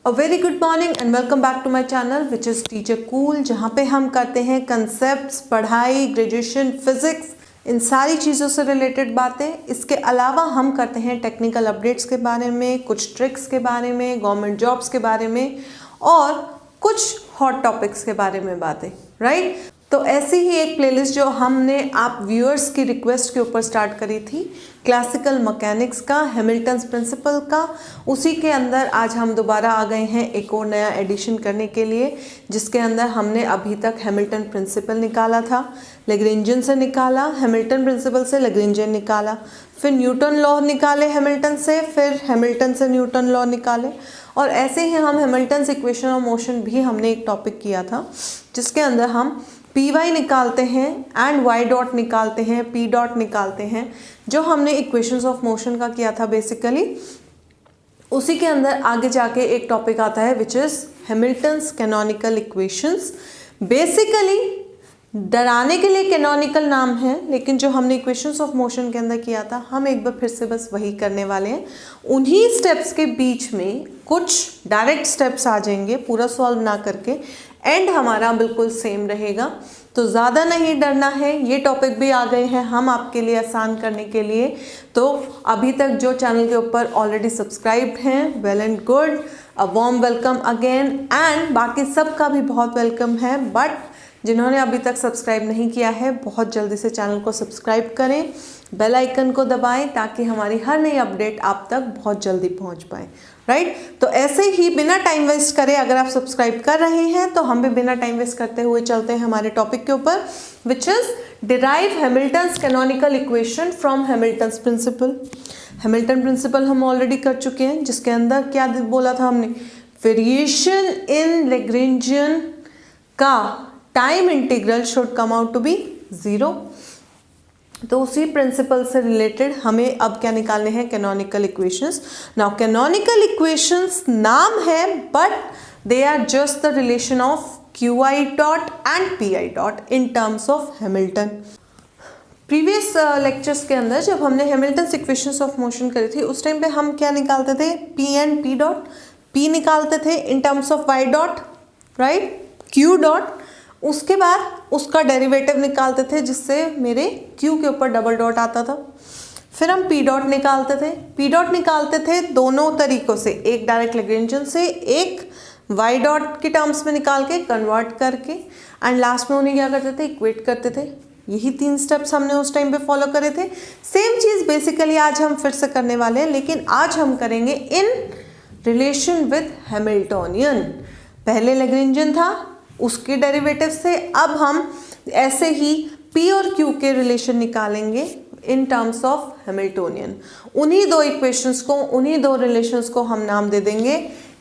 A very good morning and welcome back to my channel which is teacher cool, जहाँ पे हम करते हैं कंसेप्ट्स, पढ़ाई, ग्रेजुएशन, फिजिक्स, इन सारी चीज़ों से रिलेटेड बातें। इसके अलावा हम करते हैं टेक्निकल अपडेट्स के बारे में, कुछ ट्रिक्स के बारे में, गवर्नमेंट जॉब्स के बारे में और कुछ हॉट टॉपिक्स के बारे में बातें, राइट। तो ऐसी ही एक प्लेलिस्ट जो हमने आप व्यूअर्स की रिक्वेस्ट के ऊपर स्टार्ट करी थी, क्लासिकल मैकेनिक्स का, हैमिल्टन्स प्रिंसिपल का, उसी के अंदर आज हम दोबारा आ गए हैं एक और नया एडिशन करने के लिए, जिसके अंदर हमने अभी तक हैमिल्टन प्रिंसिपल निकाला था, लैग्रेंजियन से निकाला, हैमिल्टन प्रिंसिपल से लैग्रेंजियन निकाला, फिर न्यूटन लॉ निकाले हैमिल्टन से, फिर हैमिल्टन से न्यूटन लॉ निकाले, और ऐसे ही हम हैमिल्टन्स इक्वेशन ऑफ मोशन भी हमने एक टॉपिक किया था, जिसके अंदर हम पी वाई निकालते हैं एंड वाई डॉट निकालते हैं, पी डॉट निकालते हैं, जो हमने इक्वेशंस ऑफ मोशन का किया था बेसिकली। उसी के अंदर आगे जाके एक टॉपिक आता है which is Hamilton's canonical equations. Basically डराने के लिए कैनोनिकल नाम है, लेकिन जो हमने इक्वेशंस ऑफ मोशन के अंदर किया था, हम एक बार फिर से बस वही करने वाले हैं। उन्हीं स्टेप्स के बीच में कुछ डायरेक्ट स्टेप्स आ जाएंगे, पूरा सॉल्व ना करके, एंड हमारा बिल्कुल सेम रहेगा। तो ज़्यादा नहीं डरना है, ये टॉपिक भी आ गए हैं हम आपके लिए आसान करने के लिए। तो अभी तक जो चैनल के ऊपर ऑलरेडी सब्सक्राइब्ड हैं, well and good, a warm welcome again, and बाकी सबका भी बहुत वेलकम है। बट जिन्होंने अभी तक सब्सक्राइब नहीं किया है, बहुत जल्दी से चैनल को सब्सक्राइब करें, बेल आइकन को दबाएं, ताकि हमारी हर नई अपडेट आप तक बहुत जल्दी पहुंच पाए, राइट। तो ऐसे ही बिना टाइम वेस्ट करे, अगर आप सब्सक्राइब कर रहे हैं तो हम भी बिना टाइम वेस्ट करते हुए चलते हैं हमारे टॉपिक के ऊपर, which is derive Hamilton's canonical equation from Hamilton's principle. Hamilton principle हम ऑलरेडी कर चुके हैं, जिसके अंदर क्या बोला था हमने, वेरिएशन इन लैग्रेंजियन का time integral should come out to be 0। तो उसी प्रिंसिपल से रिलेटेड हमें अब क्या निकालने हैं, canonical equations. Now canonical equations नाम है, but they are just the relation of Q I dot and P I dot in terms of Hamilton. Previous lectures के अंदर जब हमने हैमिल्टन्स इक्वेशंस ऑफ मोशन करी थी, उस टाइम पे हम क्या निकालते थे, P and P dot. P निकालते थे in terms of Y dot, right, Q dot, उसके बाद उसका डेरिवेटिव निकालते थे, जिससे मेरे Q के ऊपर डबल डॉट आता था। फिर हम P डॉट निकालते थे। P डॉट निकालते थे दोनों तरीक़ों से, एक डायरेक्ट लैग्रेंजियन से, एक Y डॉट के टर्म्स में निकाल के कन्वर्ट करके, एंड लास्ट में उन्हें क्या करते थे, इक्वेट करते थे। यही 3 स्टेप्स हमने उस टाइम पे फॉलो करे थे। सेम चीज़ बेसिकली आज हम फिर से करने वाले हैं, लेकिन आज हम करेंगे इन रिलेशन विथ हैमिल्टोनियन। पहले लैग्रेंजियन था, उसके डेरिवेटिव से अब हम ऐसे ही P और Q के रिलेशन निकालेंगे इन टर्म्स ऑफ हैमिल्टोनियन। उन्हीं दो इक्वेशंस को, उन्हीं दो रिलेशंस को हम नाम दे देंगे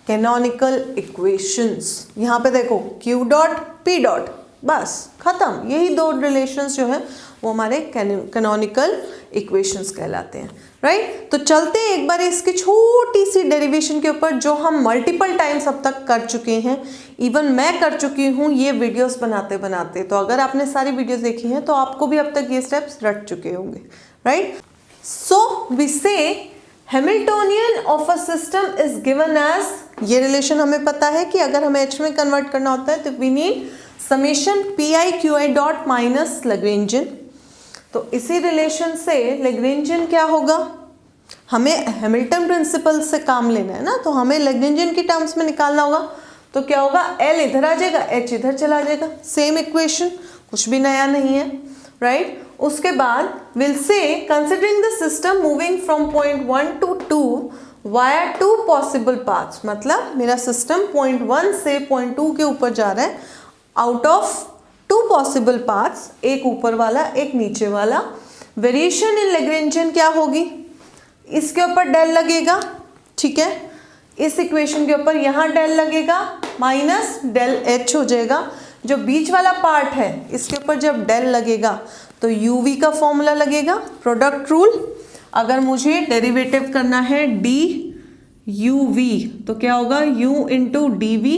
कैनोनिकल इक्वेशंस। यहाँ पे देखो Q डॉट P डॉट, बस खत्म। यही दो रिलेशंस जो हैं वो हमारे कैनोनिकल इक्वेशंस कहलाते हैं, राइट। तो चलते हैं एक बार इसकी छोटी सी डेरिवेशन के ऊपर, जो हम मल्टीपल टाइम्स अब तक कर चुके हैं। इवन मैं कर चुकी हूँ ये वीडियोस बनाते बनाते। तो अगर आपने सारी वीडियोस देखी हैं तो आपको भी अब तक ये स्टेप्स रट चुके होंगे, right. So we say Hamiltonian of a system is given as, ये रिलेशन हमें पता है कि अगर हमें H में कन्वर्ट करना होता है तो we need summation P I Q I dot minus Lagrangian. तो इसी रिलेशन से लैग्रेंजियन क्या होगा, हमें हैमिल्टन प्रिंसिपल से काम लेना है ना, तो हमें लैग्रेंजियन की टर्म्स में निकालना होगा। तो क्या होगा, L इधर आ जाएगा, H इधर चला जाएगा, सेम इक्वेशन, कुछ भी नया नहीं है, राइट। उसके बाद will say considering the system moving from point 1 to 2 via 2 possible paths, मतलब मेरा सिस्टम पॉइंट 1 से पॉइंट 2 के ऊपर जा रहा है, आउट ऑफ 2 पॉसिबल पाथ्स, एक ऊपर वाला एक नीचे वाला। वेरिएशन इन लैग्रेंजियन क्या होगी, इसके ऊपर डेल लगेगा, ठीक है, इस इक्वेशन के ऊपर यहाँ डेल लगेगा, माइनस डेल H हो जाएगा। जो बीच वाला पार्ट है इसके ऊपर जब डेल लगेगा तो UV का फॉर्मूला लगेगा, प्रोडक्ट रूल। अगर मुझे डेरिवेटिव करना है DUV तो क्या होगा, U into DV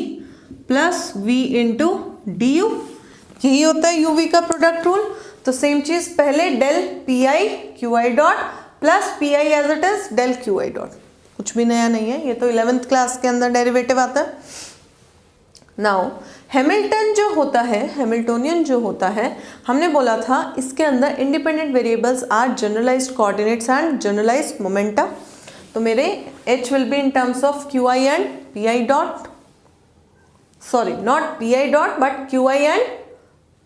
plus V into DU, यही होता है UV का प्रोडक्ट रूल। तो सेम चीज पहले del PI QI dot plus PI as it is del QI dot, कुछ भी नया नहीं है, ये तो 11th क्लास के अंदर डेरिवेटिव आता है। नाउ हैमिल्टन जो होता है, हैमिल्टोनियन जो होता है, हमने बोला था इसके अंदर independent variables are generalised coordinates and generalised momenta. तो मेरे H will be in terms of QI and PI dot, sorry not PI dot but QI and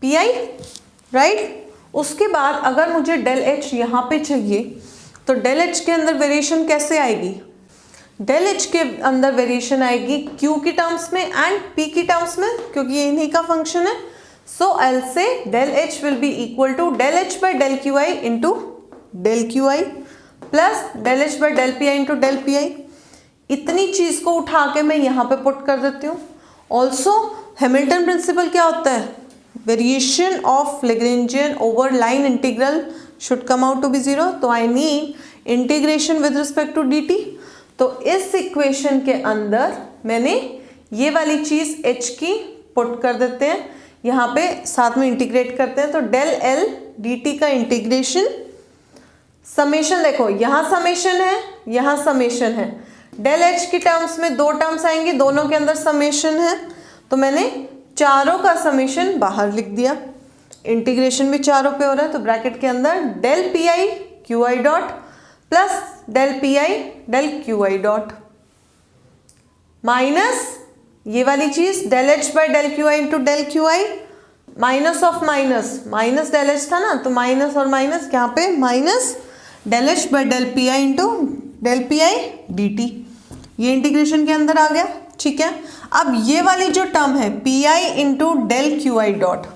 PI, right. उसके बाद अगर मुझे डेल H यहाँ पे चाहिए तो डेल H के अंदर वेरिएशन कैसे आएगी? डेल H के अंदर वेरिएशन आएगी Q की टर्म्स में एंड P की टर्म्स में, क्योंकि ये इन्हीं का फंक्शन है। So I say del H will be equal to del H by del QI into del QI plus del H by del PI into del PI। इतनी चीज को उठा के मैं यहाँ पे पुट कर देती हूँ। ऑल्सो हैमिल्टन प्रिंसिपल क्या होता है? Variation of Lagrangian over line integral should come out to be 0। तो I need integration with respect to dt। तो इस इक्वेशन के अंदर मैंने ये वाली चीज H की पुट कर देते हैं, यहाँ पे साथ में इंटीग्रेट करते हैं। तो डेल L dt का इंटीग्रेशन समेशन, देखो यहाँ समेशन है, यहाँ समेशन है। डेल H की टर्म्स में दो टर्म्स आएंगी, दोनों के अंदर समेशन है, तो मैंने चारों का समेशन बाहर लिख दिया। इंटीग्रेशन भी चारों पे हो रहा है, तो ब्रैकेट के अंदर del PI QI dot plus del PI del QI dot minus ये वाली चीज del H by del QI into del QI, minus of minus, minus del H था ना, तो माइनस और माइनस यहाँ पे minus del H by del PI into del PI dt। ये इंटीग्रेशन के अंदर आ गया, ठीक है। अब ये वाली जो टर्म है PI into del QI dot,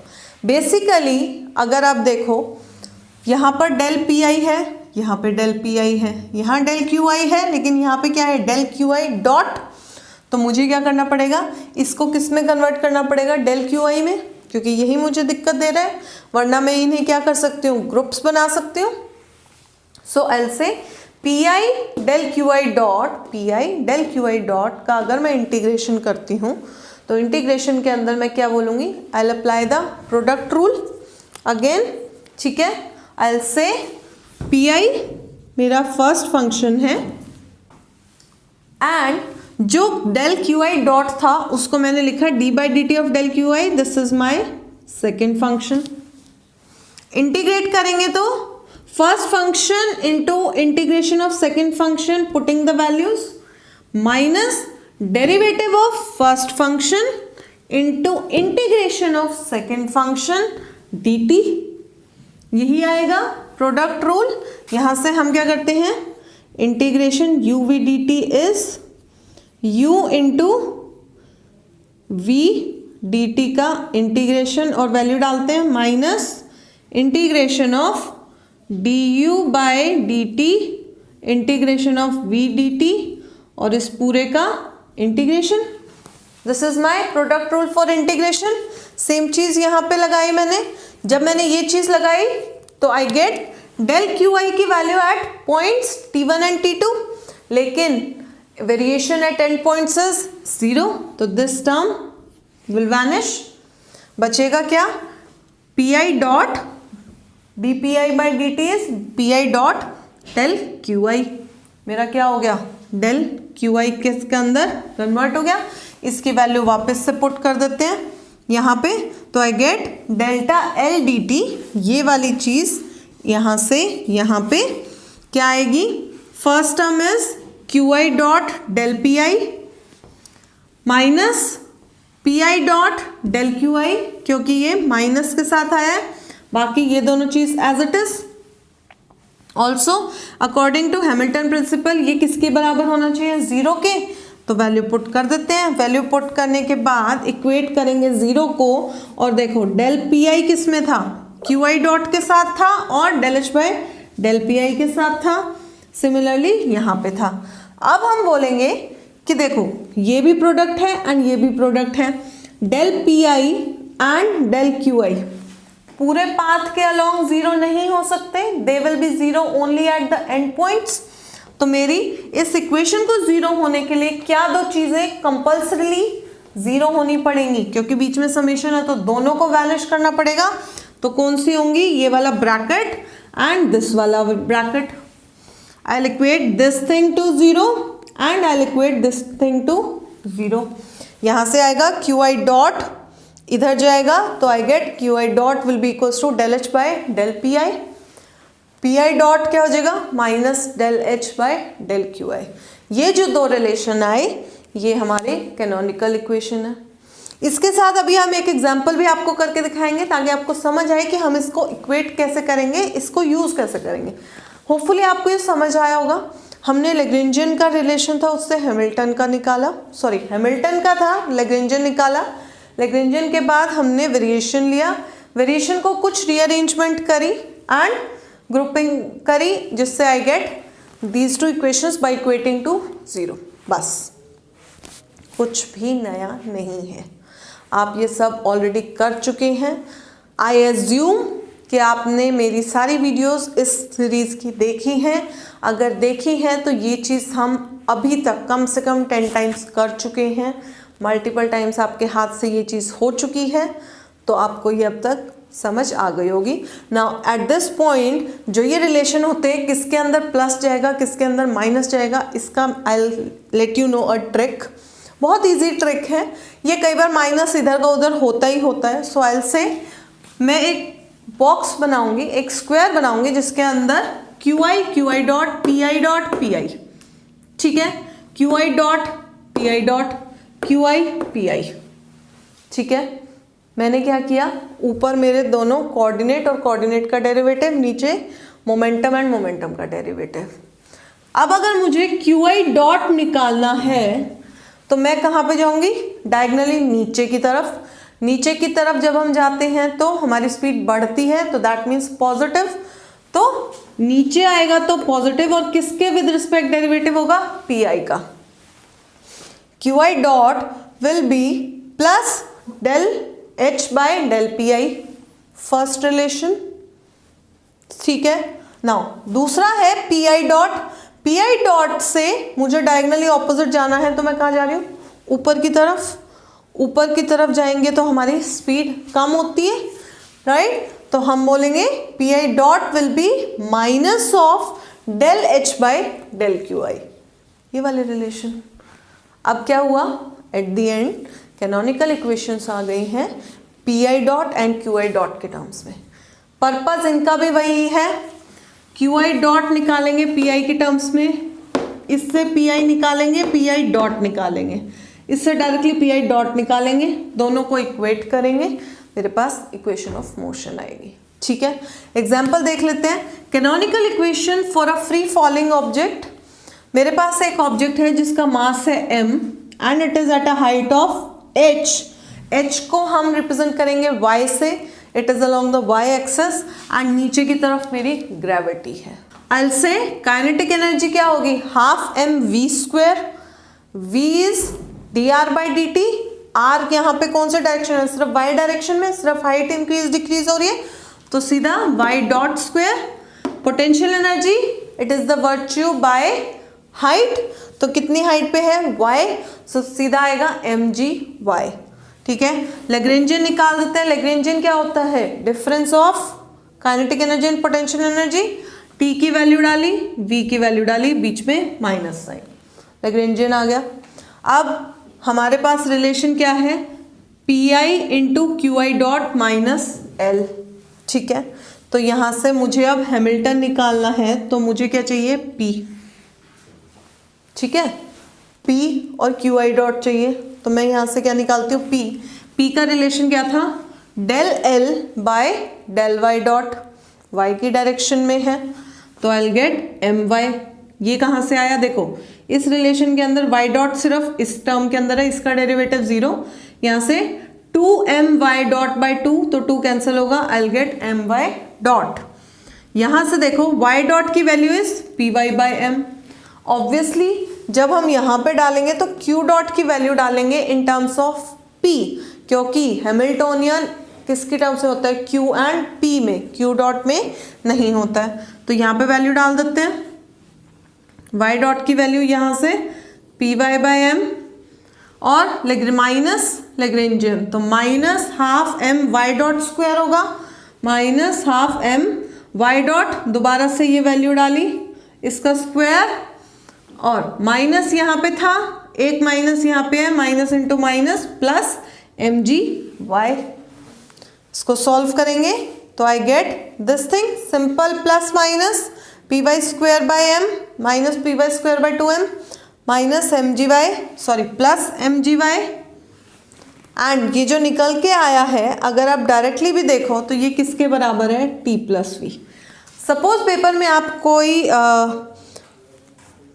basically अगर आप देखो यहाँ पर डेल PI है, यहाँ पे डेल PI है, यहाँ डेल QI है, लेकिन यहाँ पे क्या है? Del QI dot. तो मुझे क्या करना पड़ेगा? इसको किस में कन्वर्ट करना पड़ेगा? डेल QI में, क्योंकि यही मुझे दिक्कत दे रहा है, वरना मैं इन्हें क्या कर सकती हूँ? ग्रुप्स बना सकती हूँ। So I'll say PI del QI dot, PI del QI dot का अगर मैं इंटीग्रेशन करती हूँ तो इंटीग्रेशन के अंदर मैं क्या बोलूँगी? I will apply the product rule again, ठीक है। आई विल से PI मेरा फर्स्ट फंक्शन है एंड जो डेल QI डॉट था उसको मैंने लिखा d by dt of del QI, this is my second function. Integrate करेंगे तो first function into integration of second function putting the values minus derivative of first function into integration of second function dt, यही आएगा product rule. यहाँ से हम क्या करते हैं? Integration u v dt is u into v dt का integration और वैल्यू डालते हैं minus integration of du by dt integration of v dt और इस पूरे का integration. This is my product rule for integration. Same चीज यहाँ पे लगाई मैंने। जब मैंने ये चीज लगाई तो आई गेट डेल QI की value at points T1 and T2, लेकिन variation at end points is 0, तो दिस टर्म विल वैनिश। बचेगा क्या? PI dot dPI by dt is PI dot del QI। मेरा क्या हो गया? डेल QI किसके अंदर कन्वर्ट हो गया। इसकी वैल्यू वापस से पुट कर देते हैं यहाँ पे, तो I get delta L dt, ये वाली चीज यहाँ से यहाँ पे क्या आएगी? First term is QI dot del PI minus PI dot del QI, क्योंकि ये माइनस के साथ आया है, बाकी ये दोनों चीज as it is. Also according to Hamilton principle ये किसके बराबर होना चाहिए? 0 के। तो वैल्यू पुट कर देते हैं। वैल्यू पुट करने के बाद इक्वेट करेंगे 0 को, और देखो डेल PI किस में था? QI डॉट के साथ था और del H by del PI के साथ था। सिमिलरली यहाँ पे था। अब हम बोलेंगे कि देखो ये भी प्रोडक्ट है एंड ये भी प्रोडक्ट है। Del PI and del QI पूरे पाथ के अलोंग 0 नहीं हो सकते, they will be 0 only at the end points. तो मेरी इस इक्वेशन को 0 होने के लिए क्या दो चीजें कंपल्सरीली 0 होनी पड़ेंगी? क्योंकि बीच में समेशन है तो दोनों को वैनिश करना पड़ेगा। तो कौन सी होंगी? ये वाला ब्रैकेट एंड दिस वाला bracket. I will equate this thing to 0 and I equate this thing to 0। यहाँ से आएगा क्यू आई डॉट, इधर जाएगा तो I get Q I dot will be equals to del H by del P I. P I dot क्या हो जाएगा, minus del H by del Q I. ये जो दो रिलेशन आए ये हमारे कैनोनिकल इक्वेशन है। इसके साथ अभी हम एक एग्जाम्पल भी आपको करके दिखाएंगे ताकि आपको समझ आए कि हम इसको इक्वेट कैसे करेंगे, इसको यूज़ कैसे करेंगे। होपफुली आपको ये समझ आया होगा। हमने लैग्रेंजियन का रिलेशन था उससे हैमिल्टन का निकाला, सॉरी हैमिल्टन का था लैग्रेंजियन निकाला। लैग्रेंजियन के बाद हमने वेरिएशन लिया, वेरिएशन को कुछ रीअरेंजमेंट करी एंड ग्रुपिंग करी जिससे I get these two equations by equating to 0। बस, कुछ भी नया नहीं है, आप ये सब ऑलरेडी कर चुके हैं। आई एज्यूम कि आपने मेरी सारी वीडियोस इस सीरीज़ की देखी हैं। अगर देखी हैं तो ये चीज़ हम अभी तक कम से कम 10 टाइम्स कर चुके हैं, मल्टीपल टाइम्स आपके हाथ से ये चीज़ हो चुकी है, तो आपको ये अब तक समझ आ गई होगी। नाउ एट दिस पॉइंट जो ये रिलेशन होते हैं, किसके अंदर प्लस जाएगा किसके अंदर माइनस जाएगा, इसका I will let you know a trick. बहुत इजी ट्रिक है ये, कई बार माइनस इधर का उधर होता ही होता है। सो आई विल से मैं एक बॉक्स बनाऊंगी, एक स्क्वायर बनाऊंगी जिसके अंदर क्यू आई डॉट पी आई, ठीक है, Q I dot P I dot Q I P आई, ठीक है। मैंने क्या किया, ऊपर मेरे दोनों कोऑर्डिनेट और कोऑर्डिनेट का डेरिवेटिव, नीचे मोमेंटम एंड मोमेंटम का डेरिवेटिव। अब अगर मुझे क्यू आई डॉट निकालना है तो मैं कहाँ पे जाऊंगी, डायगनली नीचे की तरफ। नीचे की तरफ जब हम जाते हैं तो हमारी स्पीड बढ़ती है, तो दैट मीन्स पॉजिटिव, तो नीचे आएगा तो पॉजिटिव, और किसके विद रिस्पेक्ट डेरिवेटिव होगा, पी आई का। Q I dot will be plus del H by del P I, first relation, ठीक है। नाउ दूसरा है P I dot. P I dot से मुझे डायगनली ऑपोजिट जाना है, तो मैं कहाँ जा रही हूँ, ऊपर की तरफ। ऊपर की तरफ जाएंगे तो हमारी स्पीड कम होती है, राइट। तो हम बोलेंगे P I dot will be minus of del H by del Q I, ये वाले रिलेशन। अब क्या हुआ, at the end canonical equations आ गई हैं P I dot and Q I dot के टर्म्स में। पर्पस इनका भी वही है, क्यू आई डॉट निकालेंगे पी आई के टर्म्स में, इससे पी आई निकालेंगे, पी आई डॉट निकालेंगे, इससे डायरेक्टली पी आई डॉट निकालेंगे, दोनों को इक्वेट करेंगे, मेरे पास इक्वेशन ऑफ मोशन आएगी, ठीक है। एग्जाम्पल देख लेते हैं। Canonical equation for a free falling object. मेरे पास एक ऑब्जेक्ट है जिसका मास है m and it is at a height of h। h को हम रिप्रेजेंट करेंगे y से, it is along the y axis, and नीचे की तरफ मेरी ग्रेविटी है। I will say kinetic energy क्या होगी, half m v square, v is dr by dt। r यहाँ पे कौन से डायरेक्शन है, सिर्फ y डायरेक्शन में, सिर्फ हाइट इंक्रीज डिक्रीज हो रही है, तो सीधा y dot square. Potential energy it is the virtue by height, तो कितनी हाइट पे है, y, सो सीधा आएगा mgy, ठीक है। लैग्रेंजियन निकाल देते हैं। लैग्रेंजियन क्या होता है, difference of kinetic energy and potential energy. t की वैल्यू डाली, v की वैल्यू डाली, बीच में माइनस साइन, लैग्रेंजियन आ गया। अब हमारे पास रिलेशन क्या है, P I into Q I dot minus L, ठीक है। तो यहाँ से मुझे अब हैमिल्टन निकालना है, तो मुझे क्या चाहिए, P, ठीक है, P और क्यू आई डॉट चाहिए, तो मैं यहाँ से क्या निकालती हूँ, P का रिलेशन क्या था, del L by del Y dot, y की डायरेक्शन में है, तो आई विल गेट my। ये कहाँ से आया, देखो इस रिलेशन के अंदर y डॉट सिर्फ इस टर्म के अंदर है, इसका डेरिवेटिव 0, यहाँ से 2my डॉट बाई 2, तो 2 कैंसिल होगा, I will get my dot. यहाँ से देखो y डॉट की value is py by m। Obviously जब हम यहाँ पे डालेंगे तो q डॉट की वैल्यू डालेंगे इन टर्म्स ऑफ p, क्योंकि हैमिल्टोनियन किसकी टर्म से होता है, q एंड p में, q डॉट में नहीं होता है। तो यहाँ पे वैल्यू डाल देते हैं, y डॉट की वैल्यू यहाँ से py बाई m और माइनस लैग्रेंजियन, तो minus half m y dot square होगा, minus half m y dot, दोबारा से ये वैल्यू डाली, इसका स्क्वायर और माइनस यहाँ पे था, एक माइनस यहाँ पे है, minus into minus plus mgy। इसको सॉल्व करेंगे तो I get this thing, simple plus minus py square by m minus py square by 2m minus mgy, sorry plus mgy। And ये जो निकल के आया है अगर आप डायरेक्टली भी देखो तो ये किसके बराबर है, t plus V. Suppose paper में आप कोई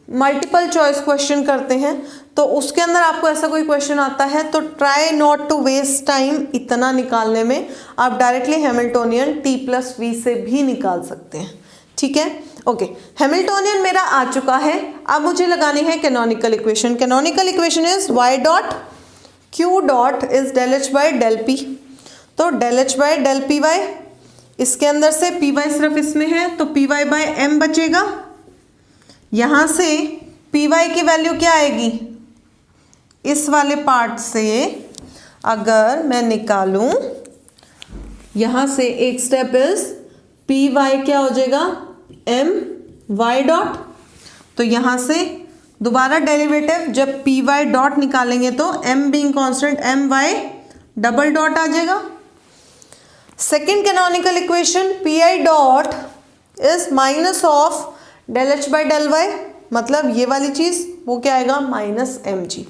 मल्टीपल चॉइस क्वेश्चन करते हैं तो उसके अंदर आपको ऐसा कोई क्वेश्चन आता है तो try not to waste time इतना निकालने में, आप directly Hamiltonian t plus V से भी निकाल सकते हैं। ठीक है, ओके। हैमिल्टोनियन मेरा आ चुका है, अब मुझे लगानी है canonical equation. Canonical equation is y dot q dot is del h by del p। तो del h by del py, इसके अंदर से py सिर्फ इसमें है तो py बाय m बचेगा। यहाँ से py की वैल्यू क्या आएगी, इस वाले पार्ट से अगर मैं निकालूं, यहाँ से एक स्टेप इज py क्या हो जाएगा, m y डॉट। तो यहाँ से दोबारा डेरिवेटिव जब py डॉट निकालेंगे तो m being constant m y double dot आ जाएगा। Second canonical equation pi dot is minus of del h by del y, मतलब ये वाली चीज़ वो क्या आएगा, माइनस mg।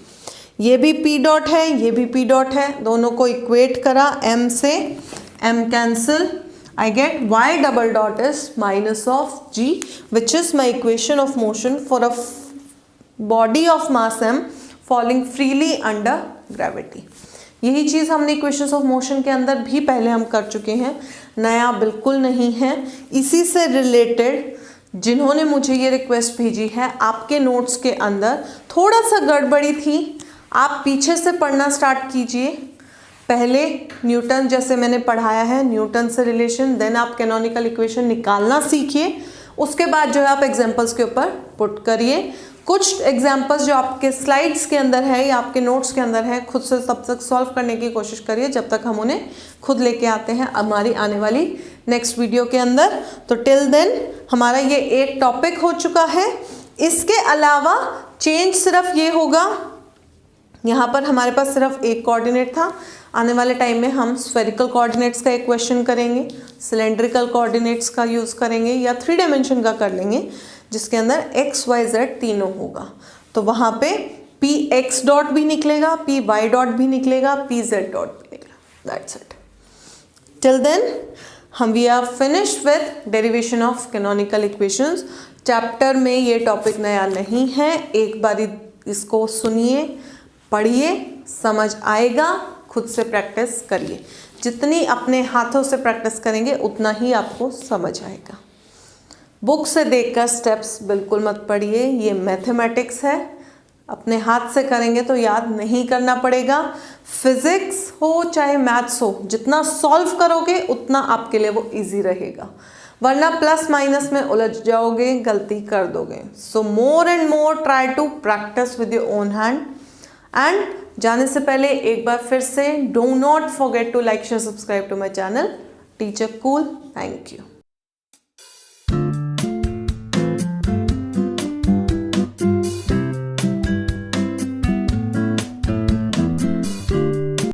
ये भी p डॉट है, ये भी p डॉट है, दोनों को इक्वेट करा, m से m cancel, I get y double dot is minus of g, which is my equation of motion for a body of mass m falling freely under gravity। यही चीज़ हमने equations of motion के अंदर भी पहले हम कर चुके हैं, नया बिल्कुल नहीं है। इसी से रिलेटेड जिन्होंने मुझे ये रिक्वेस्ट भेजी है, आपके नोट्स के अंदर थोड़ा सा गड़बड़ी थी, आप पीछे से पढ़ना स्टार्ट कीजिए। पहले न्यूटन जैसे मैंने पढ़ाया है, न्यूटन से रिलेशन, देन आप कैनोनिकल इक्वेशन निकालना सीखिए, उसके बाद जो है आप एग्जांपल्स के ऊपर पुट करिए। कुछ एग्जांपल्स जो आपके स्लाइड्स के अंदर है या आपके नोट्स के अंदर है, खुद से तब तक सॉल्व करने की कोशिश करिए जब तक हम उन्हें खुद लेके आते हैं हमारी आने वाली नेक्स्ट वीडियो के अंदर। तो टिल देन हमारा ये एक टॉपिक हो चुका है। इसके अलावा चेंज सिर्फ ये होगा, यहाँ पर हमारे पास सिर्फ एक कोऑर्डिनेट था, आने वाले टाइम में हम स्फेरिकल कोऑर्डिनेट्स का एक क्वेश्चन करेंगे, सिलेंड्रिकल कोऑर्डिनेट्स का यूज़ करेंगे या 3 डायमेंशन का कर लेंगे जिसके अंदर x y z तीनों होगा। तो वहाँ पे p x डॉट भी निकलेगा, p y डॉट भी निकलेगा, p z डॉट भी निकलेगा। That's it. टिल देन हम we are finished with derivation of canonical equations. Chapter में ये टॉपिक नया नहीं है, एक बारी इसको सुनिए, पढ़िए, समझ आएगा, खुद से प्रैक्टिस करिए। जितनी अपने हाथों से प्रैक्टिस करेंगे उतना ही आपको समझ आएगा। बुक से देखकर स्टेप्स बिल्कुल मत पढ़िए, ये मैथमेटिक्स है, अपने हाथ से करेंगे तो याद नहीं करना पड़ेगा। फिजिक्स हो चाहे मैथ्स हो, जितना सॉल्व करोगे उतना आपके लिए वो इजी रहेगा, वरना प्लस माइनस में उलझ जाओगे, गलती कर दोगे। So more and more try to practice with your own hand. And जाने से पहले एक बार फिर से do not forget to like share subscribe to my channel teacher cool. Thank you.